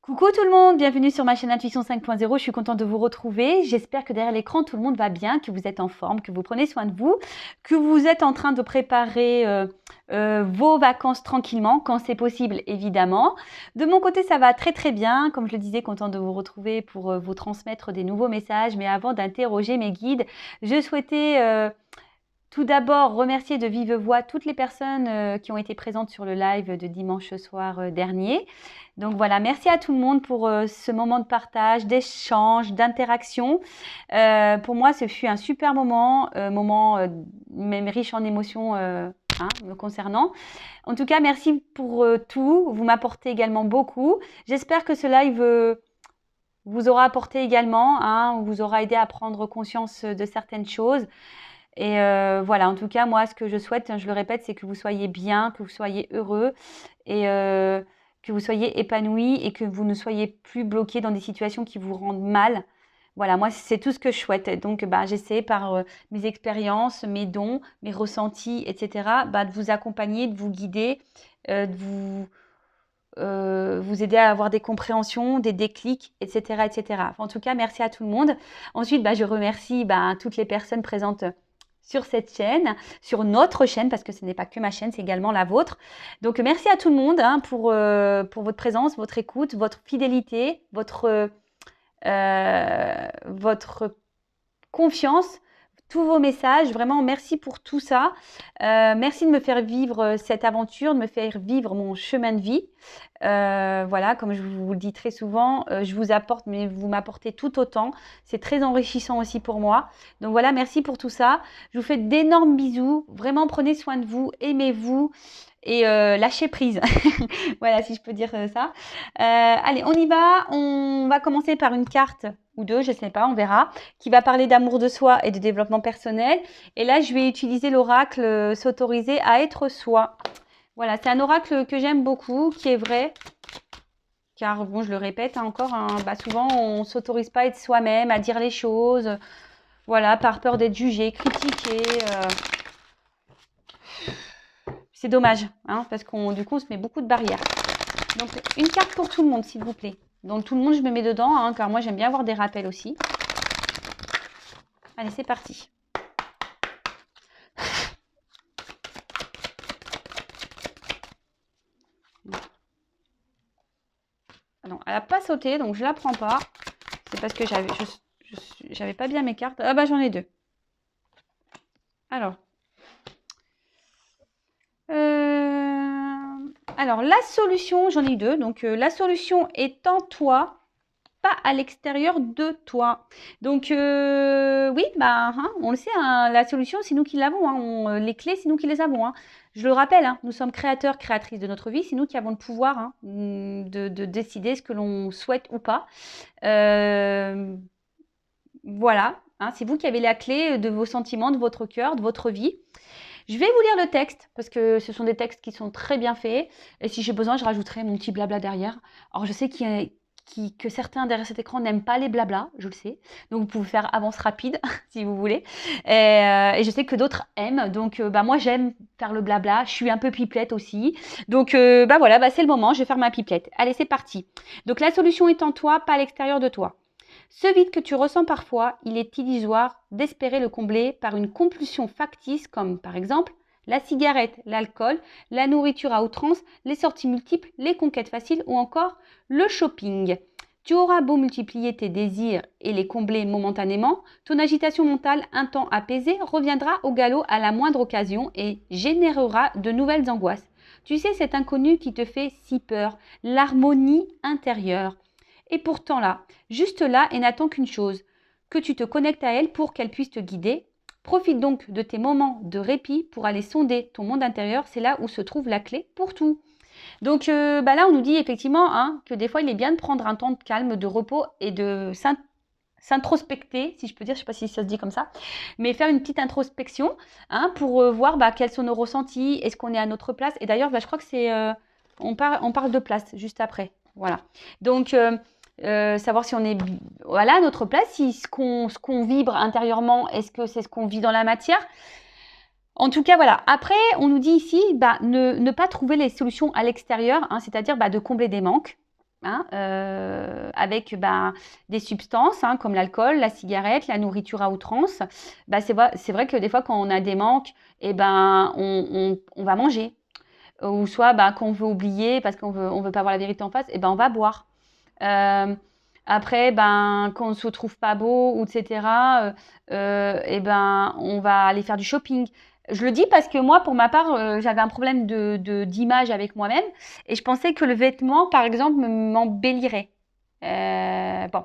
Coucou tout le monde, bienvenue sur ma chaîne Intuition 5.0, je suis contente de vous retrouver. J'espère que derrière l'écran tout le monde va bien, que vous êtes en forme, que vous prenez soin de vous, que vous êtes en train de préparer vos vacances tranquillement, quand c'est possible évidemment. De mon côté ça va très très bien, comme je le disais, contente de vous retrouver pour vous transmettre des nouveaux messages. Mais avant d'interroger mes guides, je souhaitais tout d'abord remercier de vive voix toutes les personnes qui ont été présentes sur le live de dimanche soir dernier. Donc voilà, merci à tout le monde pour ce moment de partage, d'échange, d'interaction. Pour moi, ce fut un super moment, même riche en émotions me concernant. En tout cas, merci pour tout. Vous m'apportez également beaucoup. J'espère que ce live vous aura apporté également, vous aura aidé à prendre conscience de certaines choses. Et voilà, en tout cas, moi, ce que je souhaite, je le répète, c'est que vous soyez bien, que vous soyez heureux et que vous soyez épanoui et que vous ne soyez plus bloqué dans des situations qui vous rendent mal. Voilà, moi, c'est tout ce que je souhaite. Donc, j'essaie par mes expériences, mes dons, mes ressentis, etc., de vous accompagner, de vous guider, de vous aider à avoir des compréhensions, des déclics, etc., etc. En tout cas, merci à tout le monde. Ensuite, je remercie toutes les personnes présentes sur cette chaîne, sur notre chaîne, parce que ce n'est pas que ma chaîne, c'est également la vôtre. Donc, merci à tout le monde pour votre présence, votre écoute, votre fidélité, votre confiance, tous vos messages. Vraiment, merci pour tout ça. Merci de me faire vivre cette aventure, de me faire vivre mon chemin de vie. Voilà, comme je vous le dis très souvent, je vous apporte, mais vous m'apportez tout autant. C'est très enrichissant aussi pour moi. Donc voilà, merci pour tout ça. Je vous fais d'énormes bisous. Vraiment, prenez soin de vous, aimez-vous et lâchez prise. Voilà, si je peux dire ça. Allez, on y va. On va commencer par une carte ou deux, je ne sais pas, on verra, qui va parler d'amour de soi et de développement personnel. Et là, je vais utiliser l'oracle s'autoriser à être soi. Voilà, c'est un oracle que j'aime beaucoup, qui est vrai, car bon, je le répète encore, souvent on ne s'autorise pas à être soi-même, à dire les choses, voilà, par peur d'être jugé, critiqué. C'est dommage, parce qu'on du coup on se met beaucoup de barrières. Donc une carte pour tout le monde, s'il vous plaît. Donc tout le monde, je me mets dedans, car moi j'aime bien avoir des rappels aussi. Allez, c'est parti. Non, elle n'a pas sauté, donc je ne la prends pas. C'est parce que j'avais pas bien mes cartes. Ah j'en ai deux. Alors la solution, j'en ai deux. Donc la solution est en toi, pas à l'extérieur de toi. Donc oui, on le sait, la solution, c'est nous qui l'avons. Les clés, c'est nous qui les avons. Je le rappelle, nous sommes créateurs, créatrices de notre vie. C'est nous qui avons le pouvoir de décider ce que l'on souhaite ou pas. Voilà, c'est vous qui avez la clé de vos sentiments, de votre cœur, de votre vie. Je vais vous lire le texte parce que ce sont des textes qui sont très bien faits. Et si j'ai besoin, je rajouterai mon petit blabla derrière. Alors, je sais que certains derrière cet écran n'aiment pas les blabla, je le sais. Donc, vous pouvez faire avance rapide si vous voulez. Et je sais que d'autres aiment. Donc, moi, j'aime faire le blabla. Je suis un peu pipelette aussi. Donc, voilà, c'est le moment. Je vais faire ma pipelette. Allez, c'est parti. Donc, la solution est en toi, pas à l'extérieur de toi. Ce vide que tu ressens parfois, il est illusoire d'espérer le combler par une compulsion factice comme par exemple la cigarette, l'alcool, la nourriture à outrance, les sorties multiples, les conquêtes faciles ou encore le shopping. Tu auras beau multiplier tes désirs et les combler momentanément, ton agitation mentale un temps apaisée reviendra au galop à la moindre occasion et générera de nouvelles angoisses. Tu sais, cet inconnu qui te fait si peur, l'harmonie intérieure. Et pourtant là, juste là, et n'attend qu'une chose, que tu te connectes à elle pour qu'elle puisse te guider. Profite donc de tes moments de répit pour aller sonder ton monde intérieur, c'est là où se trouve la clé pour tout. Donc là, on nous dit effectivement que des fois, il est bien de prendre un temps de calme, de repos et de s'introspecter, si je peux dire, je ne sais pas si ça se dit comme ça, mais faire une petite introspection pour voir quels sont nos ressentis, est-ce qu'on est à notre place. Et d'ailleurs, je crois que c'est, on parle de place juste après. Voilà. Donc, savoir si on est à notre place, si ce qu'on vibre intérieurement, est-ce que c'est ce qu'on vit dans la matière. En tout cas, voilà. Après, on nous dit ici, ne pas trouver les solutions à l'extérieur, c'est-à-dire de combler des manques. hein, avec des substances comme l'alcool, la cigarette, la nourriture à outrance. C'est vrai que des fois, quand on a des manques, on va manger. Ou soit quand on veut oublier parce on veut pas voir la vérité en face, on va boire. Après, quand on ne se trouve pas beau, ou etc., on va aller faire du shopping. Je le dis parce que moi, pour ma part, j'avais un problème d'image avec moi-même et je pensais que le vêtement, par exemple, m'embellirait. Bon,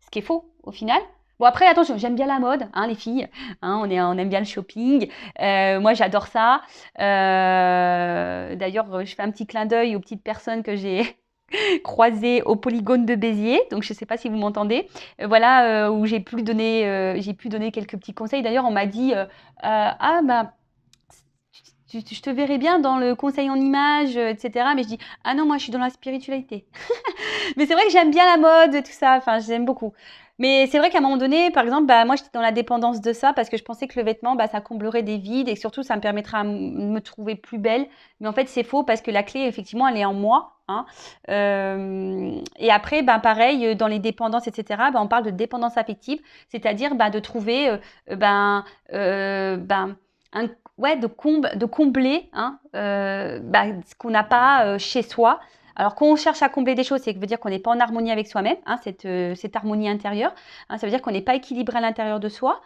ce qui est faux au final. Bon, après, attention, j'aime bien la mode, les filles. On aime bien le shopping. Moi, j'adore ça. D'ailleurs, je fais un petit clin d'œil aux petites personnes que j'ai croisées au polygone de Béziers. Donc, je ne sais pas si vous m'entendez. Voilà, où j'ai pu donner quelques petits conseils. D'ailleurs, on m'a dit je te verrais bien dans le conseil en image, etc. Mais je dis, ah non, moi, je suis dans la spiritualité. Mais c'est vrai que j'aime bien la mode, tout ça. Enfin, j'aime beaucoup. Mais c'est vrai qu'à un moment donné, par exemple, moi, j'étais dans la dépendance de ça parce que je pensais que le vêtement, ça comblerait des vides et surtout, ça me permettrait de me trouver plus belle. Mais en fait, c'est faux parce que la clé, effectivement, elle est en moi. Et après, pareil, dans les dépendances, etc., on parle de dépendance affective, c'est-à-dire de trouver de combler ce qu'on n'a pas chez soi. Alors, quand on cherche à combler des choses, ça veut dire qu'on n'est pas en harmonie avec soi-même, cette harmonie intérieure. Ça veut dire qu'on n'est pas équilibré à l'intérieur de soi.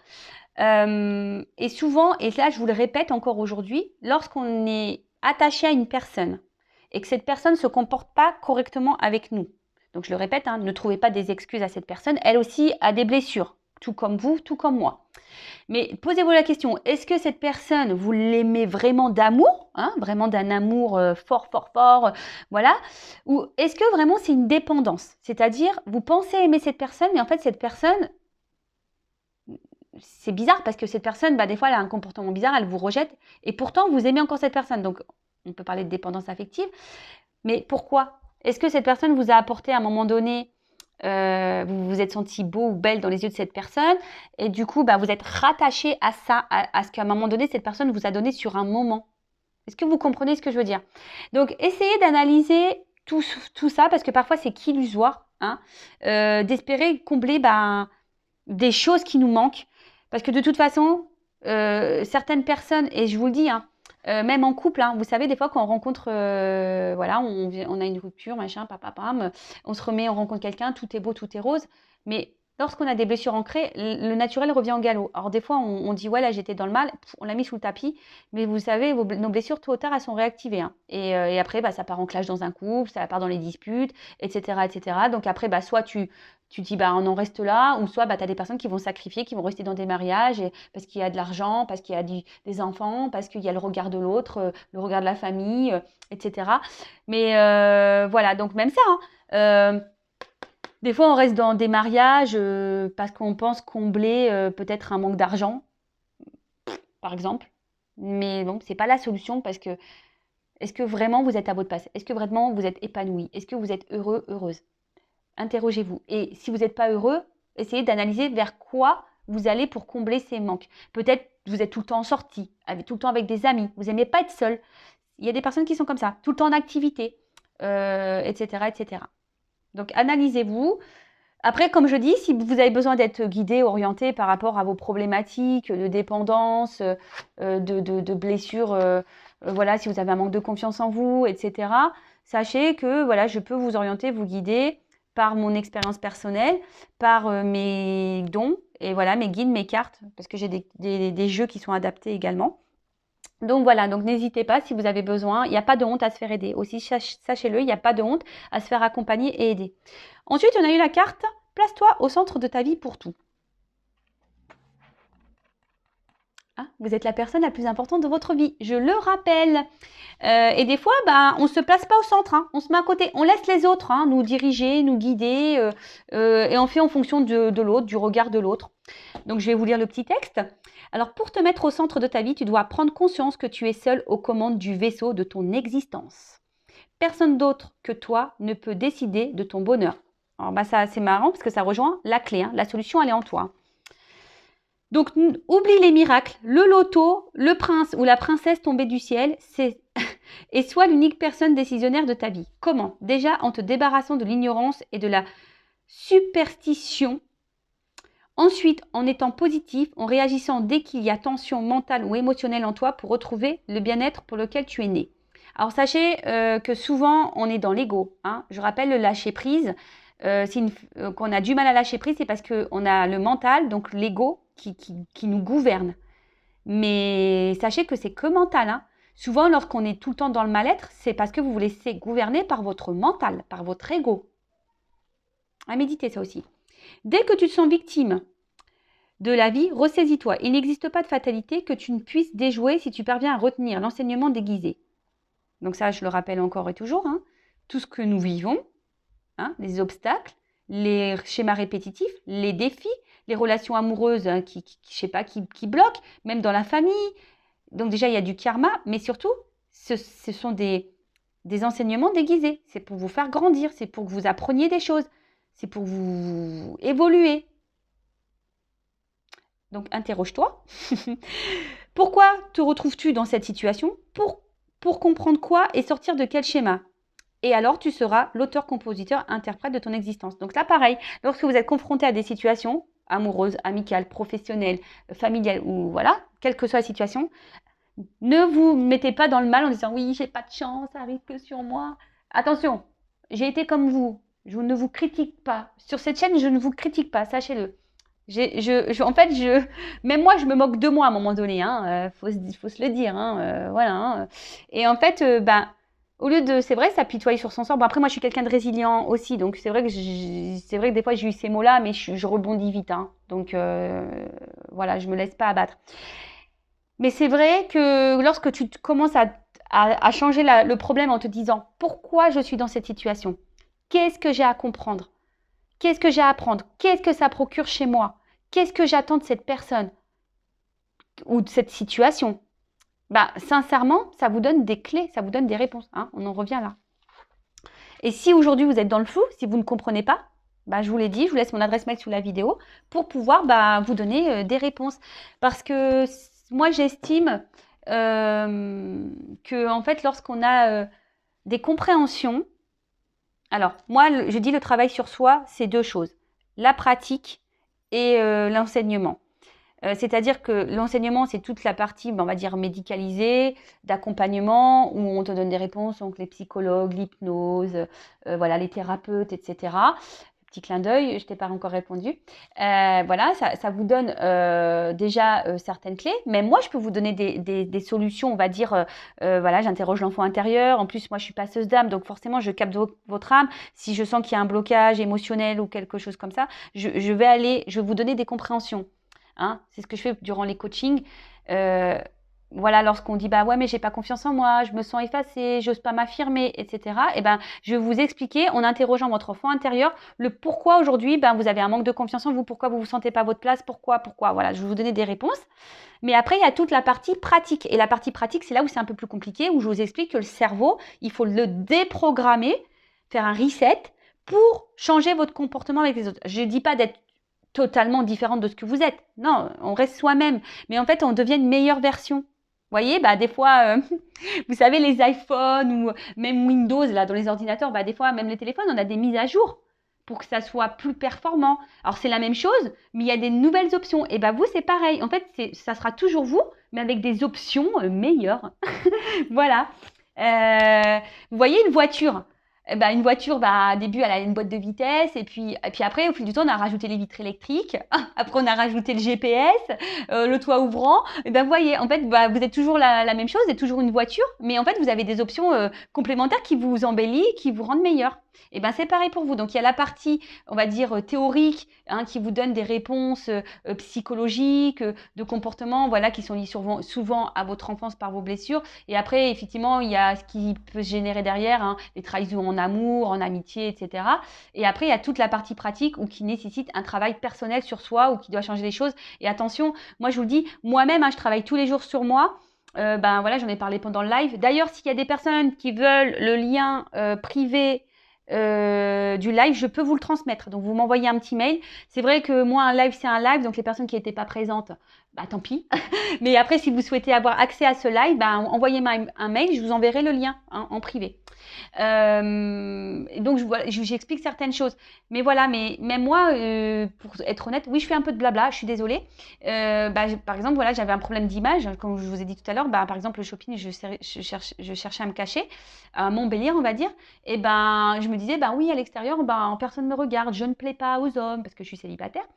Et souvent, et là, je vous le répète encore aujourd'hui, lorsqu'on est attaché à une personne et que cette personne ne se comporte pas correctement avec nous, donc je le répète, ne trouvez pas des excuses à cette personne, elle aussi a des blessures, tout comme vous, tout comme moi. Mais posez-vous la question, est-ce que cette personne, vous l'aimez vraiment d'amour, vraiment d'un amour fort, fort, fort, voilà, ou est-ce que vraiment c'est une dépendance? C'est-à-dire, vous pensez aimer cette personne, mais en fait, cette personne, c'est bizarre parce que cette personne, des fois, elle a un comportement bizarre, elle vous rejette, et pourtant, vous aimez encore cette personne. Donc, on peut parler de dépendance affective, mais pourquoi? Est-ce que cette personne vous a apporté à un moment donné vous vous êtes senti beau ou belle dans les yeux de cette personne et du coup vous êtes rattaché à ça, à ce qu'à un moment donné cette personne vous a donné sur un moment. Est-ce que vous comprenez ce que je veux dire? Donc essayez d'analyser tout ça parce que parfois c'est qu'illusoire, d'espérer combler des choses qui nous manquent parce que de toute façon certaines personnes, et je vous le dis, même en couple, vous savez, des fois quand on rencontre, on a une rupture, machin, papapam, on se remet, on rencontre quelqu'un, tout est beau, tout est rose, mais lorsqu'on a des blessures ancrées, le naturel revient au galop. Alors des fois, on dit, ouais, là j'étais dans le mal, on l'a mis sous le tapis, mais vous savez, nos blessures, tôt ou tard, elles sont réactivées. Et après, ça part en clash dans un couple, ça part dans les disputes, etc. etc. Donc après, soit tu dis, on en reste là, ou soit tu as des personnes qui vont sacrifier, qui vont rester dans des mariages parce qu'il y a de l'argent, parce qu'il y a des enfants, parce qu'il y a le regard de l'autre, le regard de la famille, etc. Mais voilà, donc même ça, des fois on reste dans des mariages parce qu'on pense combler peut-être un manque d'argent, par exemple. Mais bon, c'est pas la solution parce que est-ce que vraiment vous êtes à votre place? Est-ce que vraiment vous êtes épanoui? Est-ce que vous êtes heureux, heureuse? Interrogez-vous. Et si vous n'êtes pas heureux, essayez d'analyser vers quoi vous allez pour combler ces manques. Peut-être vous êtes tout le temps en sortie, tout le temps avec des amis, vous n'aimez pas être seul. Il y a des personnes qui sont comme ça, tout le temps en activité, etc., etc. Donc analysez-vous. Après, comme je dis, si vous avez besoin d'être guidé, orienté par rapport à vos problématiques de dépendance, de blessures, si vous avez un manque de confiance en vous, etc., sachez que je peux vous orienter, vous guider par mon expérience personnelle, par mes dons, et mes guides, mes cartes, parce que j'ai des jeux qui sont adaptés également. Donc voilà, donc n'hésitez pas si vous avez besoin, il n'y a pas de honte à se faire aider. Aussi, sachez-le, il n'y a pas de honte à se faire accompagner et aider. Ensuite, on a eu la carte « Place-toi au centre de ta vie pour tout ». Vous êtes la personne la plus importante de votre vie, je le rappelle. Et des fois, on ne se place pas au centre, on se met à côté. On laisse les autres nous diriger, nous guider, et on fait en fonction de l'autre, du regard de l'autre. Donc, je vais vous lire le petit texte. Alors, pour te mettre au centre de ta vie, tu dois prendre conscience que tu es seul aux commandes du vaisseau de ton existence. Personne d'autre que toi ne peut décider de ton bonheur. Alors, ça, c'est marrant parce que ça rejoint la clé. La solution, elle est en toi. Donc, oublie les miracles, le loto, le prince ou la princesse tombée du ciel. et sois l'unique personne décisionnaire de ta vie. Comment? Déjà en te débarrassant de l'ignorance et de la superstition. Ensuite, en étant positif, en réagissant dès qu'il y a tension mentale ou émotionnelle en toi pour retrouver le bien-être pour lequel tu es né. Alors sachez que souvent on est dans l'ego. Hein. Je rappelle le lâcher prise. Qu'on a du mal à lâcher prise, c'est parce qu'on a le mental, donc l'ego, qui nous gouverne. Mais sachez que c'est que mental. Hein. Souvent, lorsqu'on est tout le temps dans le mal-être, c'est parce que vous vous laissez gouverner par votre mental, par votre ego. À méditer ça aussi. Dès que tu te sens victime de la vie, ressaisis-toi. Il n'existe pas de fatalité que tu ne puisses déjouer si tu parviens à retenir l'enseignement déguisé. Donc ça, je le rappelle encore et toujours. Hein. Tout ce que nous vivons, hein, les obstacles, les schémas répétitifs, les défis, les relations amoureuses hein, qui bloquent, même dans la famille. Donc déjà, il y a du karma, mais surtout, ce sont des enseignements déguisés. C'est pour vous faire grandir, c'est pour que vous appreniez des choses, c'est pour vous évoluer. Donc, interroge-toi. Pourquoi te retrouves-tu dans cette situation? Pour comprendre quoi et sortir de quel schéma? Et alors, tu seras l'auteur, compositeur, interprète de ton existence. Donc là, pareil, lorsque vous êtes confronté à des situations amoureuses, amicales, professionnelles, familiales, ou voilà, quelle que soit la situation, ne vous mettez pas dans le mal en disant « oui, j'ai pas de chance, ça arrive que sur moi ». Attention, j'ai été comme vous, je ne vous critique pas. Sur cette chaîne, je ne vous critique pas, sachez-le. En fait, même moi, je me moque de moi à un moment donné, hein, faut se le dire, hein, voilà. Hein. Et en fait, au lieu de, c'est vrai, s'apitoyer sur son sort. Bon, après, moi, je suis quelqu'un de résilient aussi, donc c'est vrai que des fois, j'ai eu ces mots-là, mais je rebondis vite, hein. Donc voilà, je me laisse pas abattre. Mais c'est vrai que lorsque tu commences à changer le problème en te disant pourquoi je suis dans cette situation, qu'est-ce que j'ai à comprendre? Qu'est-ce que j'ai à apprendre? Qu'est-ce que ça procure chez moi? Qu'est-ce que j'attends de cette personne ou de cette situation? Bah, sincèrement, ça vous donne des clés, ça vous donne des réponses. Hein, on en revient là. Et si aujourd'hui vous êtes dans le flou, si vous ne comprenez pas, bah, je vous l'ai dit, je vous laisse mon adresse mail sous la vidéo pour pouvoir vous donner des réponses. Parce que moi, j'estime que en fait, lorsqu'on a des compréhensions, alors, moi, je dis le travail sur soi, c'est deux choses. La pratique et l'enseignement. C'est-à-dire que l'enseignement, c'est toute la partie, on va dire, médicalisée, d'accompagnement, où on te donne des réponses, donc les psychologues, l'hypnose, voilà, les thérapeutes, etc. Petit clin d'œil, je t'ai pas encore répondu. Voilà, ça vous donne déjà certaines clés. Mais moi, je peux vous donner des solutions, on va dire, voilà, j'interroge l'enfant intérieur. En plus, moi, je suis passeuse d'âme, donc forcément, je capte votre âme. Si je sens qu'il y a un blocage émotionnel ou quelque chose comme ça, je vais vous donner des compréhensions. Hein, c'est ce que je fais durant les coachings. Voilà, lorsqu'on dit bah ouais mais j'ai pas confiance en moi, je me sens effacée, j'ose pas m'affirmer, etc. Et ben je vais vous expliquer en interrogeant votre enfant intérieur le pourquoi aujourd'hui vous avez un manque de confiance en vous, pourquoi vous vous sentez pas à votre place, pourquoi. Voilà, je vais vous donner des réponses. Mais après il y a toute la partie pratique et la partie pratique c'est là où c'est un peu plus compliqué, où je vous explique que le cerveau il faut le déprogrammer, faire un reset pour changer votre comportement avec les autres. Je dis pas d'être totalement différente de ce que vous êtes. Non, on reste soi-même. Mais en fait, on devient une meilleure version. Vous voyez, des fois, vous savez, les iPhones ou même Windows, là, dans les ordinateurs, des fois, même les téléphones, on a des mises à jour pour que ça soit plus performant. Alors, c'est la même chose, mais il y a des nouvelles options. Et vous, c'est pareil. En fait, ça sera toujours vous, mais avec des options meilleures. Voilà. Vous voyez une voiture. Une voiture, au début, elle a une boîte de vitesse, et puis après, au fil du temps, on a rajouté les vitres électriques, après, on a rajouté le GPS, le toit ouvrant. Vous voyez, en fait, vous êtes toujours la même chose, vous êtes toujours une voiture, mais en fait, vous avez des options complémentaires qui vous embellissent, qui vous rendent meilleur. Et c'est pareil pour vous. Donc, il y a la partie, on va dire, théorique, qui vous donne des réponses psychologiques, de comportements, voilà, qui sont liés souvent à votre enfance par vos blessures. Et après, effectivement, il y a ce qui peut se générer derrière, les trahisons en amour, en amitié, etc. Et après, il y a toute la partie pratique ou qui nécessite un travail personnel sur soi ou qui doit changer les choses. Et attention, moi, je vous le dis, moi-même, je travaille tous les jours sur moi. Voilà, j'en ai parlé pendant le live. D'ailleurs, s'il y a des personnes qui veulent le lien privé du live, je peux vous le transmettre. Donc, vous m'envoyez un petit mail. C'est vrai que moi, un live, c'est un live. Donc, les personnes qui n'étaient pas présentes, bah, tant pis. Mais après, si vous souhaitez avoir accès à ce live, bah, envoyez-moi un mail. Je vous enverrai le lien hein, en privé. Donc, j'explique certaines choses. Mais voilà, mais même moi, pour être honnête, oui, je fais un peu de blabla, je suis désolée. Par exemple, voilà, j'avais un problème d'image, comme je vous ai dit tout à l'heure. Par exemple, le shopping, je cherchais à me cacher, à m'embellir, on va dire. Et je me disais, oui, à l'extérieur, personne ne me regarde, je ne plais pas aux hommes parce que je suis célibataire.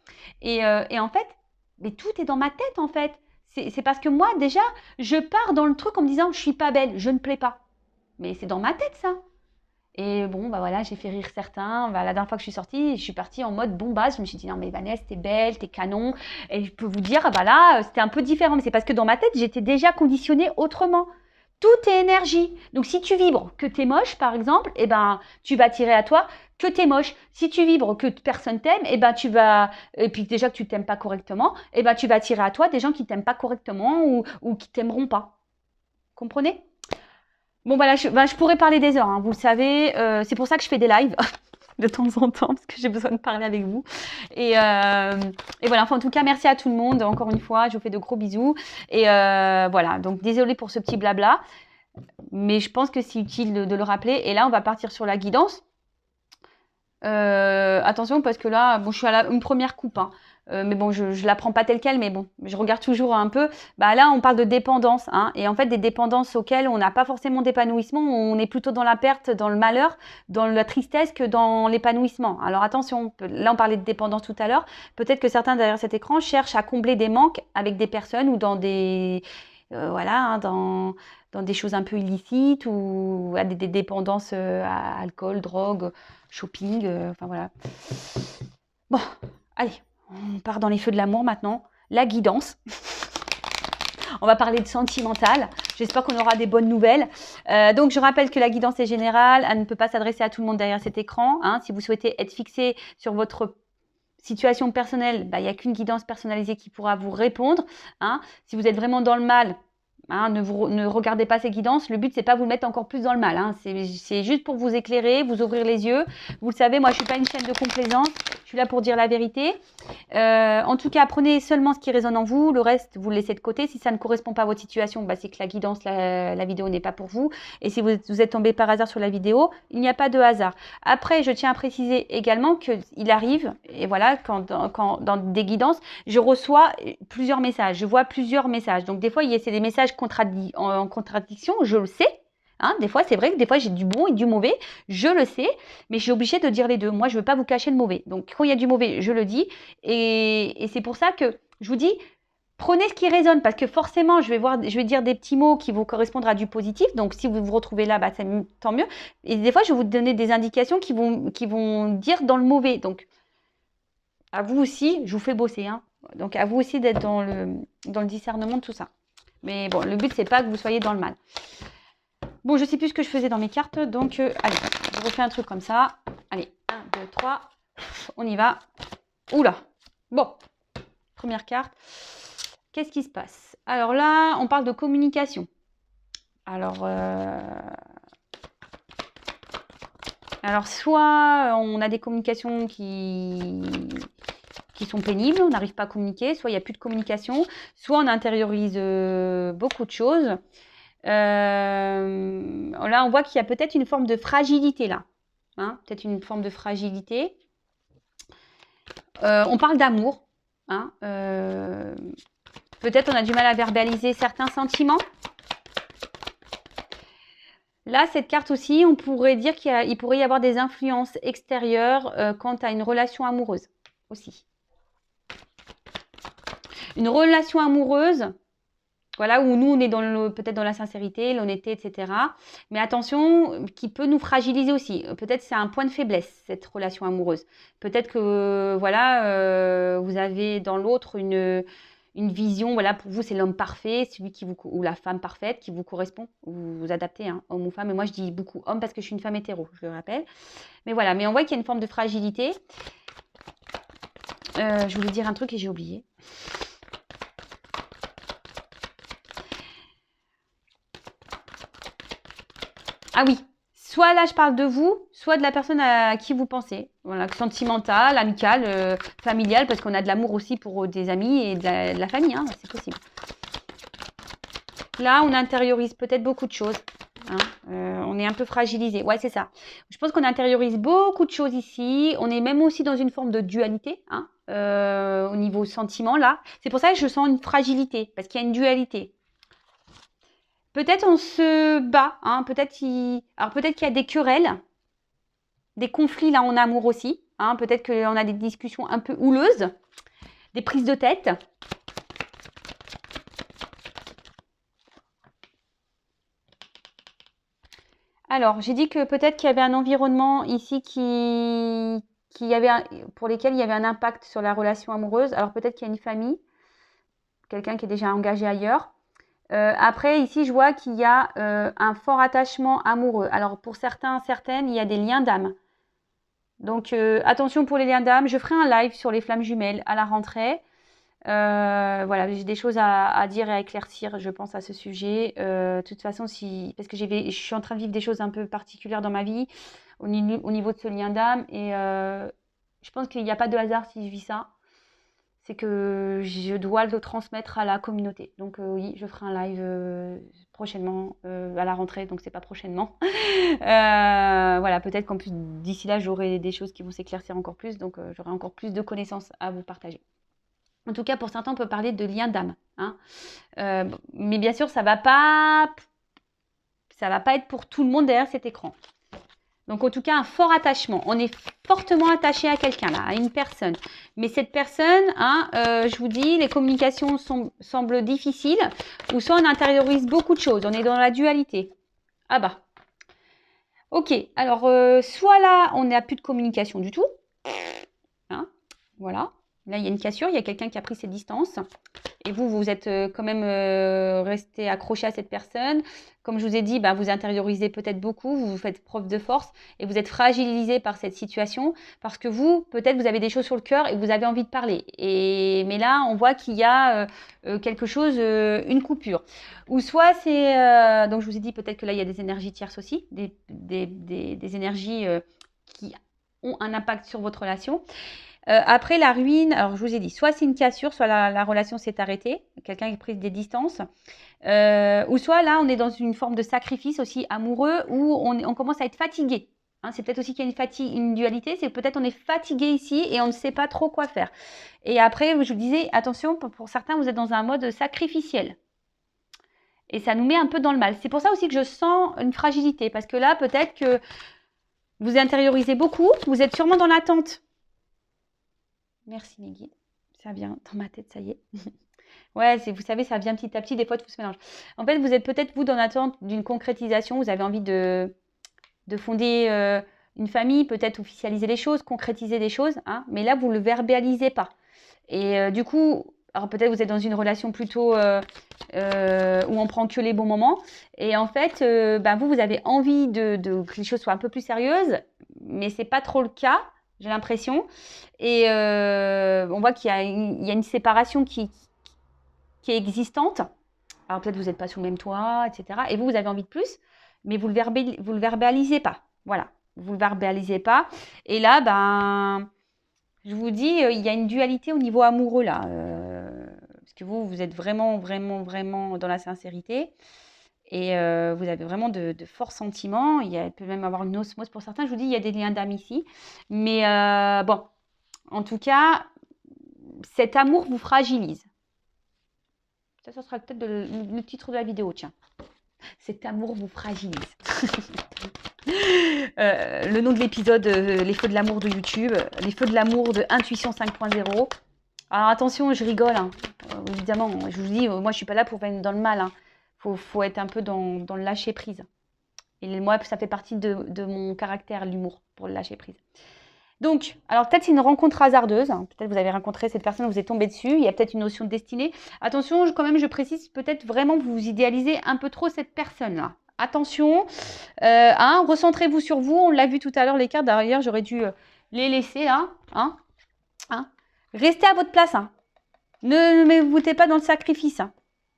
Et en fait, mais tout est dans ma tête, en fait. C'est parce que moi, déjà, je pars dans le truc en me disant, je suis pas belle, je ne plais pas. Mais c'est dans ma tête, ça. Et bon, voilà, j'ai fait rire certains. La dernière fois que je suis sortie, je suis partie en mode bombasse. Je me suis dit, non, mais Vanessa, t'es belle, t'es canon. Et je peux vous dire, là, c'était un peu différent. Mais c'est parce que dans ma tête, j'étais déjà conditionnée autrement. Tout est énergie. Donc, si tu vibres que t'es moche, par exemple, tu vas attirer à toi que t'es moche. Si tu vibres que personne t'aime, tu vas, et puis déjà que tu t'aimes pas correctement, tu vas attirer à toi des gens qui t'aiment pas correctement ou qui t'aimeront pas. Comprenez? Bon, voilà, je pourrais parler des heures, hein, vous le savez. C'est pour ça que je fais des lives de temps en temps, parce que j'ai besoin de parler avec vous. Et voilà, enfin, en tout cas, merci à tout le monde. Encore une fois, je vous fais de gros bisous. Et voilà, donc désolée pour ce petit blabla. Mais je pense que c'est utile de le rappeler. Et là, on va partir sur la guidance. Attention, parce que là, bon, je suis à une première coupe, hein. Mais bon, je la prends pas telle quelle, mais bon, je regarde toujours un peu. Là, on parle de dépendance, hein, et en fait, des dépendances auxquelles on n'a pas forcément d'épanouissement. On est plutôt dans la perte, dans le malheur, dans la tristesse que dans l'épanouissement. Alors attention, là, on parlait de dépendance tout à l'heure. Peut-être que certains derrière cet écran cherchent à combler des manques avec des personnes ou dans des, voilà, hein, dans des choses un peu illicites ou à des dépendances à alcool, drogue, shopping, enfin voilà. Bon, allez, on part dans les feux de l'amour maintenant. La guidance. On va parler de sentimental. J'espère qu'on aura des bonnes nouvelles. Donc, je rappelle que la guidance est générale. Elle ne peut pas s'adresser à tout le monde derrière cet écran. Hein. Si vous souhaitez être fixé sur votre situation personnelle, il n'y a qu'une guidance personnalisée qui pourra vous répondre. Hein. Si vous êtes vraiment dans le mal, hein, ne regardez pas ces guidances. Le but, c'est pas vous mettre encore plus dans le mal. Hein. C'est juste pour vous éclairer, vous ouvrir les yeux. Vous le savez, moi, je suis pas une chaîne de complaisance. Je suis là pour dire la vérité. En tout cas, prenez seulement ce qui résonne en vous. Le reste, vous le laissez de côté. Si ça ne correspond pas à votre situation, c'est que la guidance, la vidéo n'est pas pour vous. Et si vous êtes tombé par hasard sur la vidéo, il n'y a pas de hasard. Après, je tiens à préciser également qu'il arrive, et voilà, quand dans des guidances, je reçois plusieurs messages. Je vois plusieurs messages. Donc, des fois, c'est des messages en contradiction, je le sais. Hein, des fois, c'est vrai que des fois, j'ai du bon et du mauvais, je le sais, mais je suis obligée de dire les deux. Moi, je ne veux pas vous cacher le mauvais. Donc, quand il y a du mauvais, je le dis. Et c'est pour ça que je vous dis, prenez ce qui résonne, parce que forcément, je vais dire des petits mots qui vont correspondre à du positif. Donc, si vous vous retrouvez là, tant mieux. Et des fois, je vais vous donner des indications qui vont dire dans le mauvais. Donc, à vous aussi, je vous fais bosser. Hein. Donc, à vous aussi d'être dans le discernement de tout ça. Mais bon, le but, c'est pas que vous soyez dans le mal. Bon, je sais plus ce que je faisais dans mes cartes, donc allez, je refais un truc comme ça. Allez, 1, 2, 3, on y va. Oula, bon, première carte. Qu'est-ce qui se passe? Alors là, on parle de communication. Alors soit on a des communications qui sont pénibles, on n'arrive pas à communiquer, soit il n'y a plus de communication, soit on intériorise beaucoup de choses. Là, on voit qu'il y a peut-être une forme de fragilité là. Hein, peut-être une forme de fragilité. On parle d'amour. Hein, peut-être on a du mal à verbaliser certains sentiments. Là, cette carte aussi, on pourrait dire qu'il pourrait y avoir des influences extérieures quant à une relation amoureuse aussi. Une relation amoureuse, voilà, où nous, on est peut-être dans la sincérité, l'honnêteté, etc. Mais attention, qui peut nous fragiliser aussi. Peut-être c'est un point de faiblesse, cette relation amoureuse. Peut-être que, voilà, vous avez dans l'autre une vision, voilà, pour vous, c'est l'homme parfait, celui ou la femme parfaite qui vous correspond. Vous vous adaptez, hein, homme ou femme. Et moi, je dis beaucoup homme parce que je suis une femme hétéro, je le rappelle. Mais voilà, mais on voit qu'il y a une forme de fragilité. Je voulais dire un truc et j'ai oublié. Ah oui, Soit là, je parle de vous, soit de la personne à qui vous pensez. Voilà, sentimentale, amicale, familiale, parce qu'on a de l'amour aussi pour des amis et de la famille, hein, c'est possible. Là, on intériorise peut-être beaucoup de choses. Hein. On est un peu fragilisé. Ouais, c'est ça. Je pense qu'on intériorise beaucoup de choses ici. On est même aussi dans une forme de dualité, hein, au niveau sentiment, là. C'est pour ça que je sens une fragilité, parce qu'il y a une dualité. Peut-être on se bat, hein, peut-être qu'il y a des querelles, des conflits là en amour aussi. Hein, peut-être qu'on a des discussions un peu houleuses, des prises de tête. Alors, j'ai dit que peut-être qu'il y avait un environnement ici pour lesquels il y avait un impact sur la relation amoureuse. Alors peut-être qu'il y a une famille, quelqu'un qui est déjà engagé ailleurs. Après, ici, je vois qu'il y a un fort attachement amoureux. Alors, pour certains, certaines, il y a des liens d'âme. Donc, attention pour les liens d'âme. Je ferai un live sur les flammes jumelles à la rentrée. Voilà, j'ai des choses à dire et à éclaircir, je pense, à ce sujet. De toute façon, parce que je suis en train de vivre des choses un peu particulières dans ma vie au niveau de ce lien d'âme. Et je pense qu'il n'y a pas de hasard si je vis ça. C'est que je dois le transmettre à la communauté. Donc oui, je ferai un live prochainement à la rentrée, donc c'est pas prochainement. Voilà, peut-être qu'en plus d'ici là, j'aurai des choses qui vont s'éclaircir encore plus, donc j'aurai encore plus de connaissances à vous partager. En tout cas, pour certains, on peut parler de lien d'âme. Hein. Mais bien sûr, ça va pas être pour tout le monde derrière cet écran. Donc, en tout cas, un fort attachement. On est fortement attaché à quelqu'un, là, à une personne. Mais cette personne, hein, je vous dis, les communications semblent difficiles ou soit on intériorise beaucoup de choses. On est dans la dualité. Ah bah. Ok, alors, soit là, on n'a plus de communication du tout. Hein, voilà. Là, il y a une cassure, il y a quelqu'un qui a pris ses distances. Et vous êtes quand même resté accroché à cette personne. Comme je vous ai dit, vous intériorisez peut-être beaucoup, vous faites preuve de force et vous êtes fragilisé par cette situation parce que peut-être vous avez des choses sur le cœur et vous avez envie de parler. Mais là, on voit qu'il y a quelque chose, une coupure. Ou soit c'est, donc je vous ai dit peut-être que là, il y a des énergies tierces aussi, des énergies qui ont un impact sur votre relation. Après la ruine, alors je vous ai dit, soit c'est une cassure, soit la relation s'est arrêtée, quelqu'un qui a pris des distances, ou soit là on est dans une forme de sacrifice aussi amoureux où on commence à être fatigué. Hein, c'est peut-être aussi qu'il y a une dualité, c'est peut-être on est fatigué ici et on ne sait pas trop quoi faire. Et après, je vous disais, attention, pour certains, vous êtes dans un mode sacrificiel. Et ça nous met un peu dans le mal. C'est pour ça aussi que je sens une fragilité, parce que là, peut-être que vous intériorisez beaucoup, vous êtes sûrement dans l'attente. Merci mes guides. Ça vient dans ma tête, ça y est. Ouais, vous savez, ça vient petit à petit, des fois tout se mélange. En fait, vous êtes peut-être, vous, dans l'attente d'une concrétisation, vous avez envie de fonder une famille, peut-être officialiser les choses, concrétiser des choses, hein, mais là, vous ne le verbalisez pas. Et du coup, alors peut-être vous êtes dans une relation plutôt où on prend que les bons moments. Et en fait, vous avez envie que les choses soient un peu plus sérieuses, mais ce n'est pas trop le cas. J'ai l'impression. Et on voit qu'il y a une séparation qui est existante. Alors peut-être vous n'êtes pas sous le même toit, etc. Et vous avez envie de plus, mais vous le verbalisez pas. Voilà, vous le verbalisez pas. Et là, je vous dis, il y a une dualité au niveau amoureux là. Parce que vous êtes vraiment, vraiment, vraiment dans la sincérité. Et vous avez vraiment de forts sentiments. Il peut même avoir une osmose pour certains. Je vous dis, il y a des liens d'âme ici. Mais bon, en tout cas, cet amour vous fragilise. Ça sera peut-être le titre de la vidéo, tiens. Cet amour vous fragilise. Le nom de l'épisode, les feux de l'amour de YouTube, les feux de l'amour de Intuition 5.0. Alors attention, je rigole, hein. Évidemment, je vous dis, moi je ne suis pas là pour venir dans le mal. Hein. Faut être un peu dans le lâcher prise. Et moi, ça fait partie de mon caractère, l'humour, pour le lâcher prise. Donc, alors peut-être c'est une rencontre hasardeuse. Hein. Peut-être vous avez rencontré cette personne, vous êtes tombé dessus. Il y a peut-être une notion de destinée. Attention, quand même, je précise, peut-être vraiment vous idéalisez un peu trop cette personne-là. Attention, recentrez-vous sur vous. On l'a vu tout à l'heure, les cartes. D'ailleurs, j'aurais dû les laisser là. Hein. Restez à votre place. Hein. Ne vous mettez pas dans le sacrifice. Hein.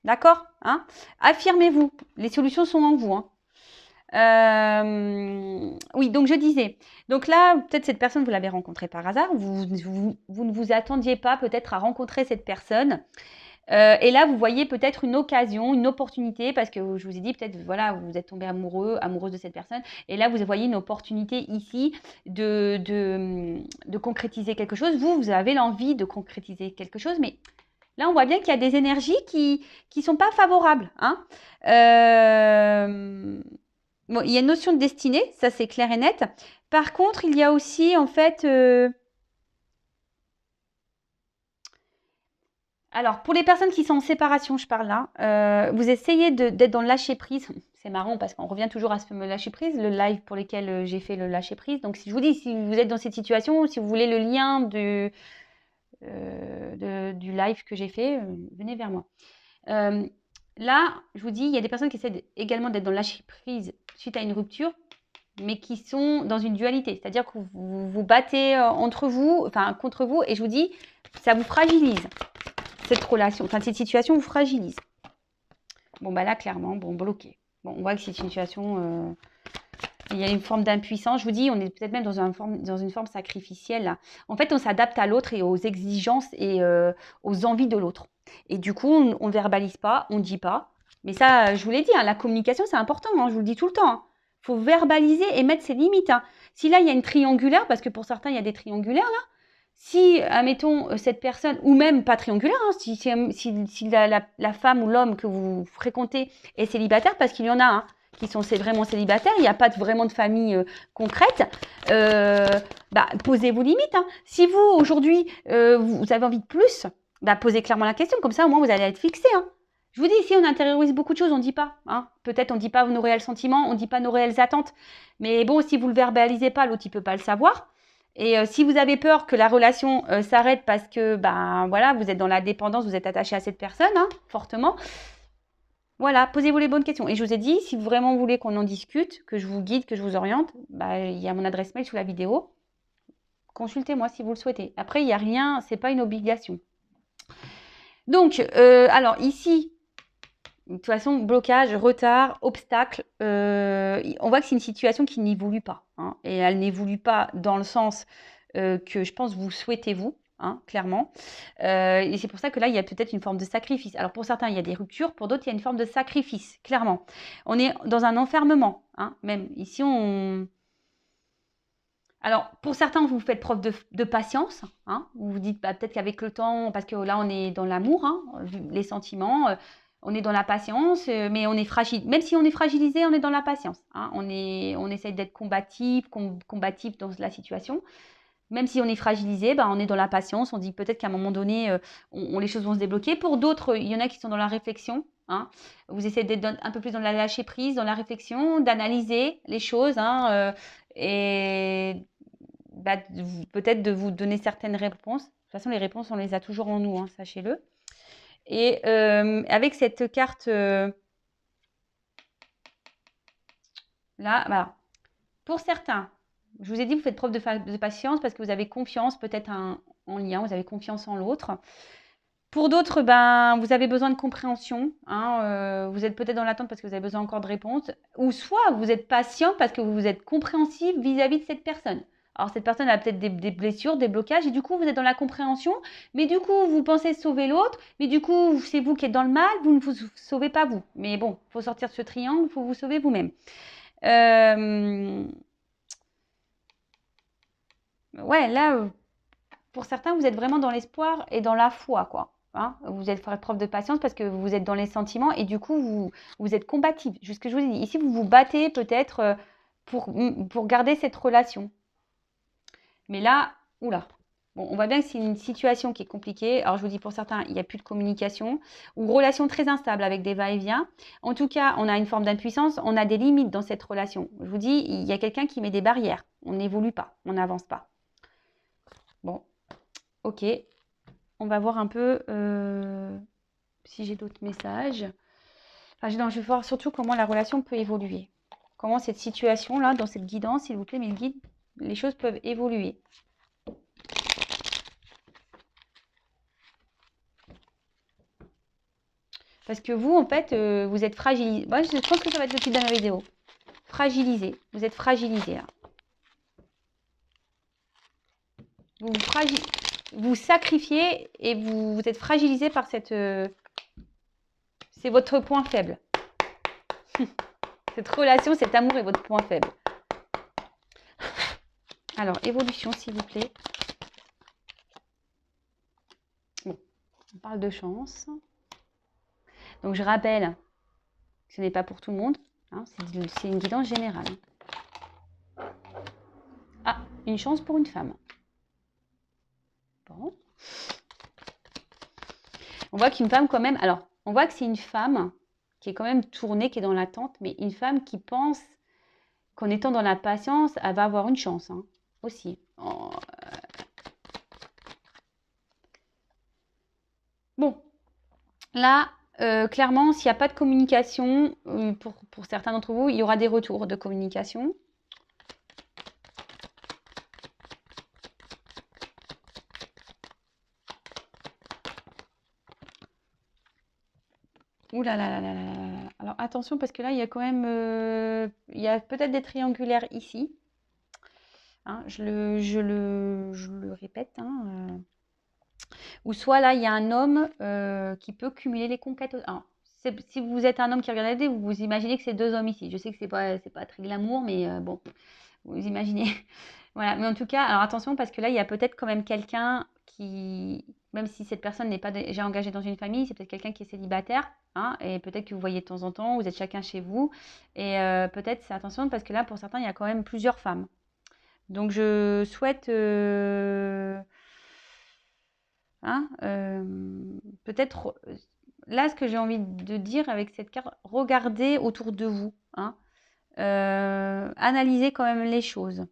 D'accord, hein. Affirmez-vous. Les solutions sont en vous. Hein. Oui, donc je disais. Donc là, peut-être cette personne, vous l'avez rencontrée par hasard. Vous ne vous attendiez pas peut-être à rencontrer cette personne. Et là, vous voyez peut-être une occasion, une opportunité, parce que je vous ai dit, peut-être, voilà, vous êtes tombé amoureux, amoureuse de cette personne. Et là, vous voyez une opportunité ici de concrétiser quelque chose. Vous avez l'envie de concrétiser quelque chose, mais là, on voit bien qu'il y a des énergies qui ne sont pas favorables. Hein. Bon, il y a une notion de destinée, ça c'est clair et net. Par contre, il y a aussi, en fait... Alors, pour les personnes qui sont en séparation, je parle là, vous essayez d'être dans le lâcher-prise. C'est marrant parce qu'on revient toujours à ce fameux lâcher-prise, le live pour lequel j'ai fait le lâcher-prise. Donc, si je vous dis, si vous êtes dans cette situation, si vous voulez le lien du live que j'ai fait, venez vers moi. Là, je vous dis, il y a des personnes qui essaient également d'être dans le lâcher-prise suite à une rupture, mais qui sont dans une dualité. C'est-à-dire que vous vous battez entre vous, enfin contre vous, et je vous dis, ça vous fragilise. Cette relation, enfin cette situation vous fragilise. Bon, bah là, clairement, bon, bloqué. Bon, on voit que c'est une situation... il y a une forme d'impuissance. Je vous dis, on est peut-être même dans une forme sacrificielle. Là. En fait, on s'adapte à l'autre et aux exigences et aux envies de l'autre. Et du coup, on ne verbalise pas, on ne dit pas. Mais ça, je vous l'ai dit, hein, la communication, c'est important. Hein, je vous le dis tout le temps. Hein. Il faut verbaliser et mettre ses limites. Hein. Si là, il y a une triangulaire, parce que pour certains, il y a des triangulaires là. Si, admettons, cette personne, ou même pas triangulaire, hein, si la femme ou l'homme que vous fréquentez est célibataire, parce qu'il y en a hein, qui sont vraiment célibataires, il n'y a pas vraiment de famille concrète, bah, posez vos limites. Hein. Si vous, aujourd'hui, vous avez envie de plus, bah, posez clairement la question, comme ça au moins vous allez être fixé. Hein. Je vous dis, ici on intériorise beaucoup de choses, on ne dit pas. Hein. Peut-être on ne dit pas nos réels sentiments, on ne dit pas nos réelles attentes. Mais bon, si vous ne le verbalisez pas, l'autre il ne peut pas le savoir. Et si vous avez peur que la relation s'arrête parce que ben, voilà, vous êtes dans la dépendance, vous êtes attaché à cette personne, hein, fortement, voilà, posez-vous les bonnes questions. Et je vous ai dit, si vous vraiment voulez qu'on en discute, que je vous guide, que je vous oriente, bah, il y a mon adresse mail sous la vidéo. Consultez-moi si vous le souhaitez. Après, il n'y a rien, c'est pas une obligation. Donc, alors ici, de toute façon, blocage, retard, obstacle, on voit que c'est une situation qui n'évolue pas. Hein, et elle n'évolue pas dans le sens que je pense vous souhaitez vous. Hein, clairement. Et c'est pour ça que là, il y a peut-être une forme de sacrifice. Alors pour certains, il y a des ruptures, pour d'autres, il y a une forme de sacrifice, clairement. On est dans un enfermement, hein, même. Ici, on... Alors, pour certains, vous faites preuve de patience. Hein, vous vous dites bah, peut-être qu'avec le temps, parce que là, on est dans l'amour, hein, les sentiments, on est dans la patience, mais on est fragile. Même si on est fragilisé, on est dans la patience. Hein, on essaye d'être combatif dans la situation. Même si on est fragilisé, bah, on est dans la patience. On dit peut-être qu'à un moment donné, les choses vont se débloquer. Pour d'autres, il y en a qui sont dans la réflexion. Hein. Vous essayez d'être un peu plus dans la lâcher prise, dans la réflexion, d'analyser les choses hein, et bah, peut-être de vous donner certaines réponses. De toute façon, les réponses, on les a toujours en nous, hein, sachez-le. Et avec cette carte là, voilà. Pour certains, je vous ai dit, vous faites preuve de patience parce que vous avez confiance peut-être en lien, vous avez confiance en l'autre. Pour d'autres, ben, vous avez besoin de compréhension. Hein, vous êtes peut-être dans l'attente parce que vous avez besoin encore de réponses. Ou soit vous êtes patient parce que vous êtes compréhensif vis-à-vis de cette personne. Alors, cette personne a peut-être des blessures, des blocages, et du coup, vous êtes dans la compréhension. Mais du coup, vous pensez sauver l'autre. Mais du coup, c'est vous qui êtes dans le mal, vous ne vous sauvez pas vous. Mais bon, il faut sortir de ce triangle, il faut vous sauver vous-même. Ouais, là, pour certains, vous êtes vraiment dans l'espoir et dans la foi, quoi. Hein, vous êtes faire preuve de patience parce que vous êtes dans les sentiments et du coup, vous êtes combatif. Juste ce que je vous dis. Ici, vous vous battez peut-être pour garder cette relation. Mais là, oula. Bon, on voit bien que c'est une situation qui est compliquée. Alors, je vous dis, pour certains, il n'y a plus de communication ou relation très instable avec des va-et-vient. En tout cas, on a une forme d'impuissance. On a des limites dans cette relation. Je vous dis, il y a quelqu'un qui met des barrières. On n'évolue pas, on n'avance pas. Bon, ok. On va voir un peu si j'ai d'autres messages. Enfin, non, je vais voir surtout comment la relation peut évoluer. Comment cette situation-là, dans cette guidance, s'il vous plaît, mes guides, les choses peuvent évoluer. Parce que vous, en fait, vous êtes fragile. Moi, je pense que ça va être le titre de ma vidéo. fragilisé. Vous êtes fragilisé là. Vous sacrifiez et vous êtes fragilisé par cette... c'est votre point faible. Cette relation, cet amour est votre point faible. Alors, évolution, s'il vous plaît. Bon, on parle de chance. Donc, je rappelle que ce n'est pas pour tout le monde. Hein, c'est une guidance générale. Ah, une chance pour une femme. Bon. On voit qu'une femme quand même... Alors, on voit que c'est une femme qui est quand même tournée, qui est dans l'attente, mais une femme qui pense qu'en étant dans la patience, elle va avoir une chance, hein, aussi. Oh. Bon, là, clairement, s'il n'y a pas de communication, pour certains d'entre vous, il y aura des retours de communication. Ouh là là là là là là. Alors attention parce que là il y a quand même il y a peut-être des triangulaires ici. Hein, je le répète. Hein, ou soit là il y a un homme qui peut cumuler les conquêtes. Alors, si vous êtes un homme qui regarde la télé, vous imaginez que c'est deux hommes ici. Je sais que c'est pas très glamour, mais bon, vous imaginez. Voilà, mais en tout cas, alors attention parce que là il y a peut-être quand même quelqu'un qui, même si cette personne n'est pas déjà engagée dans une famille, c'est peut-être quelqu'un qui est célibataire. Hein, et peut-être que vous voyez de temps en temps, vous êtes chacun chez vous. Et peut-être, c'est attention, parce que là, pour certains, il y a quand même plusieurs femmes. Donc, je souhaite, hein, peut-être, là, ce que j'ai envie de dire avec cette carte, regardez autour de vous. Hein, analysez quand même les choses.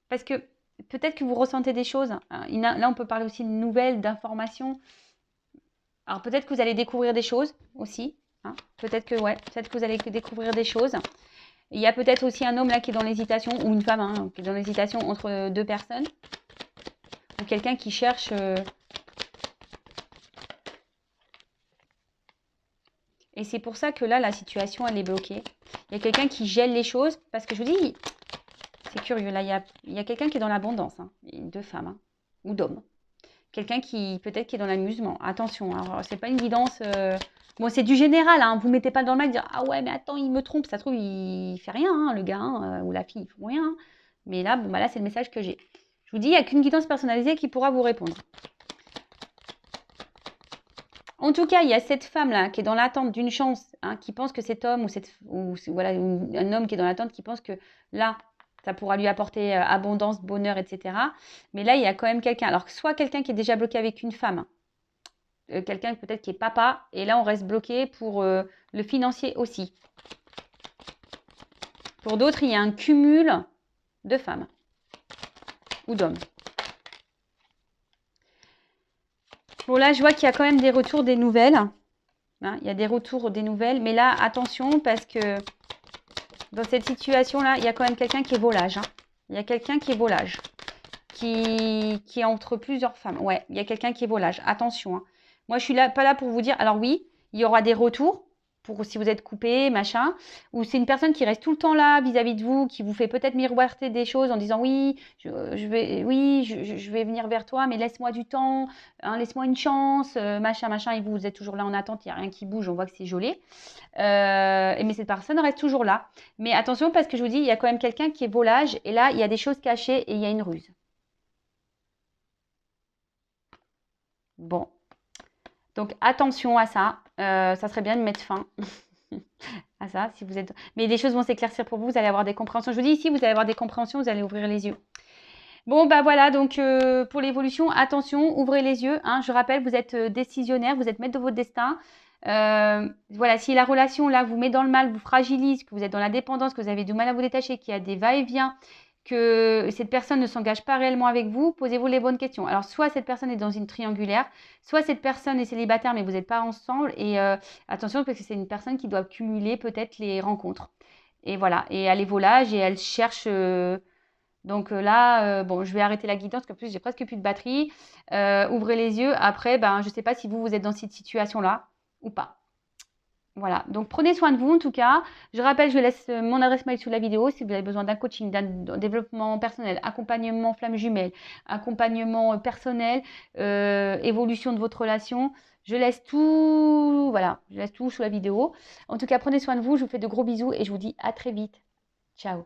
Parce que peut-être que vous ressentez des choses. Hein, là, on peut parler aussi de nouvelles, d'informations. Alors peut-être que vous allez découvrir des choses aussi. Hein. Peut-être que vous allez découvrir des choses. Il y a peut-être aussi un homme là qui est dans l'hésitation, ou une femme hein, qui est dans l'hésitation entre deux personnes. Ou quelqu'un qui cherche... Et c'est pour ça que là, la situation, elle est bloquée. Il y a quelqu'un qui gèle les choses. Parce que je vous dis, c'est curieux. Là, il y a quelqu'un qui est dans l'abondance. Hein, deux femmes hein, ou d'hommes. Quelqu'un qui peut-être qui est dans l'amusement. Attention, alors c'est pas une guidance. Bon, c'est du général. Hein, vous mettez pas dans le mal dire ah ouais mais attends il me trompe. Ça se trouve il fait rien hein, le gars hein, ou la fille ils font rien. Hein. Mais là bon bah là c'est le message que j'ai. Je vous dis il n'y a qu'une guidance personnalisée qui pourra vous répondre. En tout cas il y a cette femme là qui est dans l'attente d'une chance, hein, qui pense que cet homme ou voilà un homme qui est dans l'attente qui pense que là ça pourra lui apporter abondance, bonheur, etc. Mais là, il y a quand même quelqu'un. Alors, soit quelqu'un qui est déjà bloqué avec une femme, quelqu'un peut-être qui est papa, et là, on reste bloqué pour le financier aussi. Pour d'autres, il y a un cumul de femmes ou d'hommes. Bon, là, je vois qu'il y a quand même des retours, des nouvelles. Hein, il y a des retours, des nouvelles. Mais là, attention, parce que dans cette situation-là, il y a quand même quelqu'un qui est volage. Hein. Il y a quelqu'un qui est volage. Qui est entre plusieurs femmes. Ouais, il y a quelqu'un qui est volage. Attention. Hein. Moi, je suis là, pas là pour vous dire. Alors oui, il y aura des retours pour si vous êtes coupé, machin. Ou c'est une personne qui reste tout le temps là vis-à-vis de vous, qui vous fait peut-être miroiter des choses en disant oui, je vais venir vers toi, mais laisse-moi du temps, hein, laisse-moi une chance, machin, machin. Et vous êtes toujours là en attente, il n'y a rien qui bouge, on voit que c'est gelé. Mais cette personne reste toujours là. Mais attention parce que je vous dis, il y a quand même quelqu'un qui est volage et là, il y a des choses cachées et il y a une ruse. Bon, donc attention à ça. Ça serait bien de mettre fin à ça si vous êtes. Mais les choses vont s'éclaircir pour vous. Vous allez avoir des compréhensions. Je vous dis ici, vous allez avoir des compréhensions. Vous allez ouvrir les yeux. Bon, bah voilà. Donc pour l'évolution, attention, ouvrez les yeux. Hein. Je rappelle, vous êtes décisionnaire, vous êtes maître de votre destin. Voilà, si la relation là vous met dans le mal, vous fragilise, que vous êtes dans la dépendance, que vous avez du mal à vous détacher, qu'il y a des va-et-vient, que cette personne ne s'engage pas réellement avec vous, posez-vous les bonnes questions. Alors, soit cette personne est dans une triangulaire, soit cette personne est célibataire, mais vous n'êtes pas ensemble. Et attention, parce que c'est une personne qui doit cumuler peut-être les rencontres. Et voilà, et elle est volage et elle cherche... donc là, bon, je vais arrêter la guidance, parce que plus j'ai presque plus de batterie. Ouvrez les yeux. Après, ben, je ne sais pas si vous êtes dans cette situation-là ou pas. Voilà, donc prenez soin de vous en tout cas. Je rappelle, je laisse mon adresse mail sous la vidéo si vous avez besoin d'un coaching, d'un développement personnel, accompagnement flamme jumelle, accompagnement personnel, évolution de votre relation. Je laisse tout, voilà, je laisse tout sous la vidéo. En tout cas, prenez soin de vous, je vous fais de gros bisous et je vous dis à très vite. Ciao.